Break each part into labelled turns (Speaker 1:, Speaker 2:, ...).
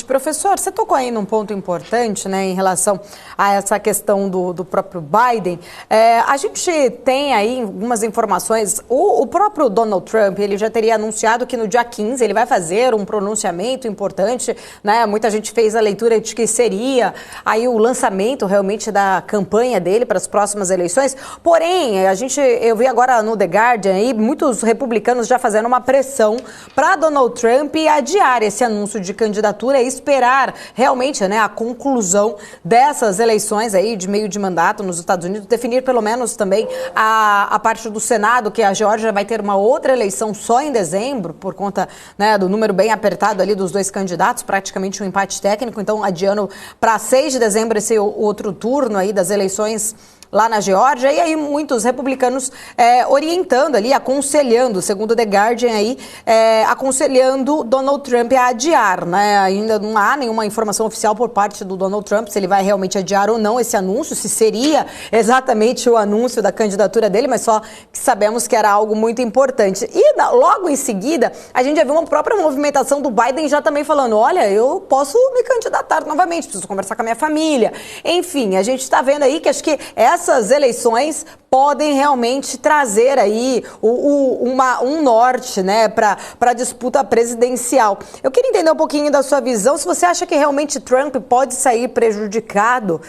Speaker 1: Professor, você tocou aí num ponto importante, né, em relação a essa questão do próprio Biden. A gente tem aí algumas informações, o próprio Donald Trump, ele já teria anunciado que no dia 15 ele vai fazer um pronunciamento importante, né, muita gente fez a leitura de que seria aí o lançamento realmente da campanha dele para as próximas eleições, porém, eu vi agora no The Guardian aí, muitos republicanos já fazendo uma pressão para Donald Trump adiar esse anúncio de candidatura e esperar realmente, né, a conclusão dessas eleições aí de meio de mandato nos Estados Unidos, definir pelo menos também a parte do Senado, que a Geórgia vai ter uma outra eleição só em dezembro, por conta, né, do número bem apertado ali dos dois candidatos, praticamente um empate técnico, então adiando para 6 de dezembro esse outro turno aí das eleições lá na Geórgia, e aí muitos republicanos orientando ali, aconselhando, segundo The Guardian aí, aconselhando Donald Trump a adiar, né? Ainda não há nenhuma informação oficial por parte do Donald Trump se ele vai realmente adiar ou não esse anúncio, se seria exatamente o anúncio da candidatura dele, mas só que sabemos que era algo muito importante. E logo em seguida, a gente já viu uma própria movimentação do Biden já também falando, olha, eu posso me candidatar novamente, preciso conversar com a minha família. Enfim, a gente está vendo aí que acho que essas eleições podem realmente trazer aí um norte, né, para a disputa presidencial. Eu queria entender um pouquinho da sua visão, se você acha que realmente Trump pode sair prejudicado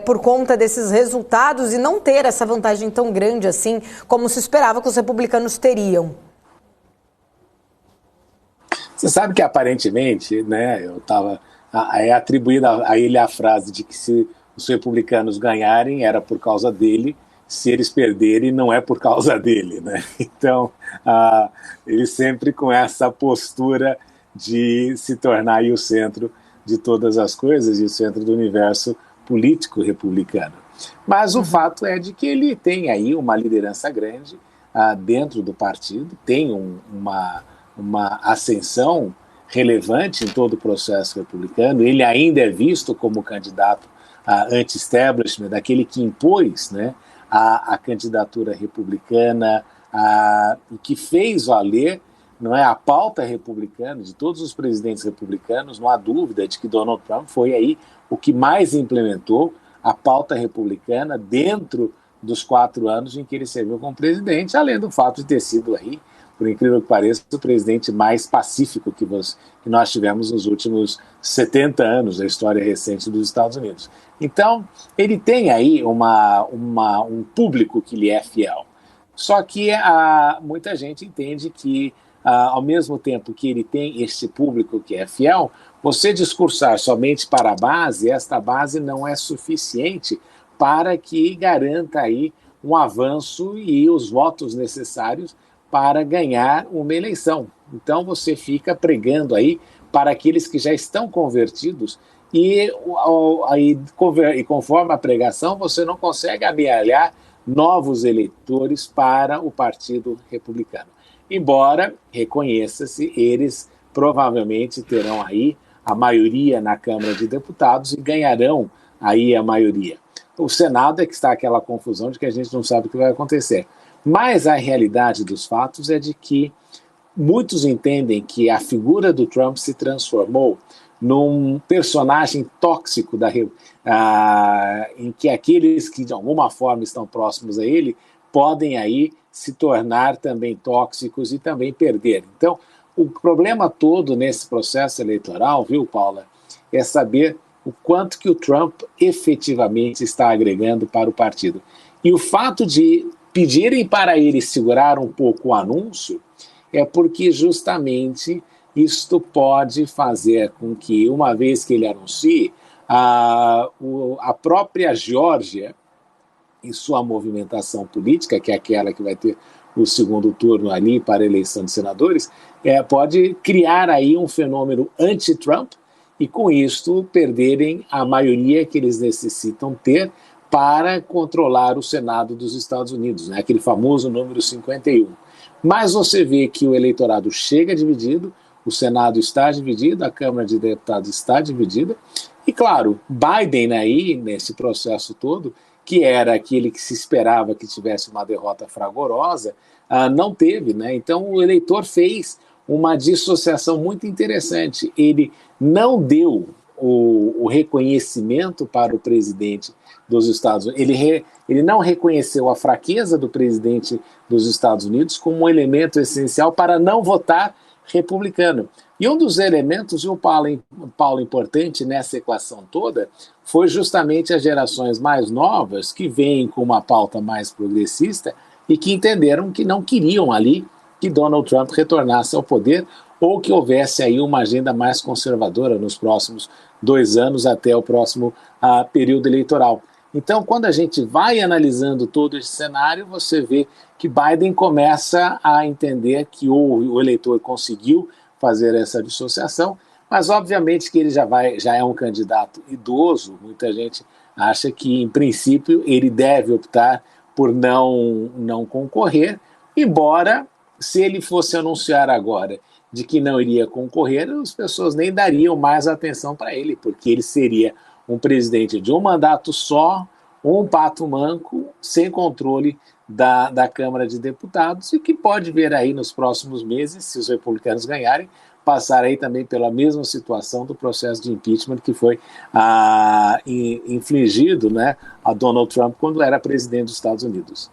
Speaker 1: por conta desses resultados e não ter essa vantagem tão grande assim como se esperava que os republicanos teriam.
Speaker 2: Você sabe que aparentemente, né, é atribuída a ele a frase de que se os republicanos ganharem era por causa dele, se eles perderem não é por causa dele, né? Então, ele sempre com essa postura de se tornar aí o centro de todas as coisas e o centro do universo político republicano. Mas o fato é de que ele tem aí uma liderança grande dentro do partido, tem uma ascensão relevante em todo o processo republicano, ele ainda é visto como candidato anti-establishment, daquele que impôs, né, a candidatura republicana e que fez valer, não é, a pauta republicana de todos os presidentes republicanos. Não há dúvida de que Donald Trump foi aí o que mais implementou a pauta republicana dentro dos 4 anos em que ele serviu como presidente, além do fato de ter sido aí, por incrível que pareça, o presidente mais pacífico que nós tivemos nos últimos 70 anos da história recente dos Estados Unidos. Então, ele tem aí um público que lhe é fiel. Só que muita gente entende que, ao mesmo tempo que ele tem este público que é fiel, você discursar somente para a base, esta base não é suficiente para que garanta aí um avanço e os votos necessários para ganhar uma eleição. Então você fica pregando aí para aqueles que já estão convertidos e conforme a pregação você não consegue amealhar novos eleitores para o Partido Republicano. Embora, reconheça-se, eles provavelmente terão aí a maioria na Câmara de Deputados e ganharão aí a maioria. O Senado é que está aquela confusão de que a gente não sabe o que vai acontecer. Mas a realidade dos fatos é de que muitos entendem que a figura do Trump se transformou num personagem tóxico em que aqueles que de alguma forma estão próximos a ele podem aí se tornar também tóxicos e também perder. Então, o problema todo nesse processo eleitoral, viu, Paula, é saber o quanto que o Trump efetivamente está agregando para o partido. E o fato de pedirem para ele segurar um pouco o anúncio é porque justamente isto pode fazer com que, uma vez que ele anuncie, a própria Geórgia, em sua movimentação política, que é aquela que vai ter o segundo turno ali para a eleição de senadores, pode criar aí um fenômeno anti-Trump e, com isto, perderem a maioria que eles necessitam ter para controlar o Senado dos Estados Unidos, né? Aquele famoso número 51. Mas você vê que o eleitorado chega dividido, o Senado está dividido, a Câmara de Deputados está dividida, e claro, Biden aí, nesse processo todo, que era aquele que se esperava que tivesse uma derrota fragorosa, não teve, né? Então o eleitor fez uma dissociação muito interessante. Ele não deu o reconhecimento para o presidente dos Estados Unidos. Ele não reconheceu a fraqueza do presidente dos Estados Unidos como um elemento essencial para não votar republicano. E um dos elementos, e o Paulo, importante nessa equação toda, foi justamente as gerações mais novas que vêm com uma pauta mais progressista e que entenderam que não queriam ali que Donald Trump retornasse ao poder ou que houvesse aí uma agenda mais conservadora nos próximos 2 anos até o próximo período eleitoral. Então, quando a gente vai analisando todo esse cenário, você vê que Biden começa a entender que o eleitor conseguiu fazer essa dissociação, mas obviamente que ele já é um candidato idoso. Muita gente acha que, em princípio, ele deve optar por não concorrer, embora, se ele fosse anunciar agora de que não iria concorrer, as pessoas nem dariam mais atenção para ele, porque ele seria um presidente de um mandato só, um pato manco, sem controle da Câmara de Deputados, e que pode ver aí nos próximos meses, se os republicanos ganharem, passar aí também pela mesma situação do processo de impeachment que foi infligido, né, a Donald Trump quando era presidente dos Estados Unidos.